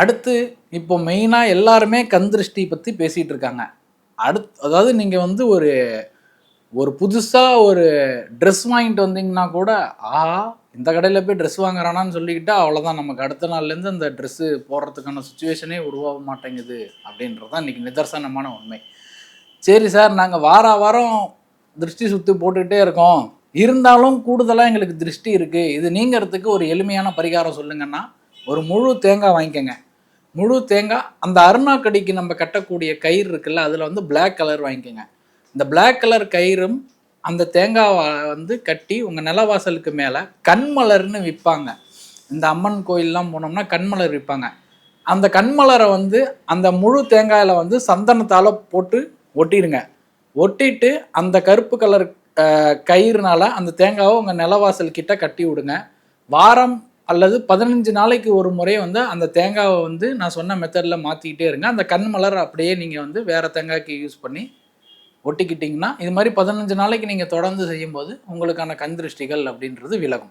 அடுத்து இப்போ மெயினாக எல்லாருமே கண் திருஷ்டி பற்றி பேசிகிட்டு இருக்காங்க. அதாவது நீங்கள் வந்து ஒரு ஒரு புதுசாக ஒரு ட்ரெஸ் வாங்கிட்டு வந்தீங்கன்னா கூட, ஆஹா இந்த கடையில் போய் ட்ரெஸ் வாங்குறானான்னு சொல்லிக்கிட்டா அவ்வளோதான், நமக்கு அடுத்த நாள்லேருந்து அந்த ட்ரெஸ்ஸு போடுறதுக்கான சுச்சுவேஷனே உருவாக மாட்டேங்குது அப்படின்றது தான் இன்றைக்கி நிதர்சனமான உண்மை. சரி சார், நாங்கள் வாரம் திருஷ்டி சுற்றி போட்டுக்கிட்டே இருக்கோம், இருந்தாலும் கூடுதலாக எங்களுக்கு திருஷ்டி இருக்குது, இது நீங்கிறதுக்கு ஒரு எளிமையான பரிகாரம் சொல்லுங்கன்னா, ஒரு முழு தேங்காய் வாங்கிக்கோங்க. முழு தேங்காய், அந்த அருணாக்கடிக்கு நம்ம கட்டக்கூடிய கயிறு இருக்குல்ல, அதில் வந்து பிளாக் கலர் வாங்கிக்கோங்க. இந்த பிளாக் கலர் கயிறும் அந்த தேங்காவை வந்து கட்டி உங்கள் நிலவாசலுக்கு மேலே கண்மலர்னு விற்பாங்க. இந்த அம்மன் கோயிலெலாம் போனோம்னா கண்மலர் விற்பாங்க. அந்த கண்மலரை வந்து அந்த முழு தேங்காயில் வந்து சந்தனத்தால் போட்டு ஒட்டிடுங்க. ஒட்டிட்டு அந்த கருப்பு கலர் கயிறுனால அந்த தேங்காவை உங்கள் நிலவாசல் கிட்ட கட்டி விடுங்க. வாரம் அல்லது 15 நாளைக்கு ஒரு முறை வந்து அந்த தேங்காவை வந்து நான் சொன்ன மெத்தடில் மாற்றிக்கிட்டே இருங்க. அந்த கண்மலர் அப்படியே நீங்கள் வந்து வேறு தேங்காய்க்கு யூஸ் பண்ணி ஒட்டிக்கிட்டிங்கன்னா, இது மாதிரி 15 நாளைக்கு நீங்கள் தொடர்ந்து செய்யும்போது உங்களுக்கான கண் திருஷ்டிகள் அப்படின்றது விலகும்.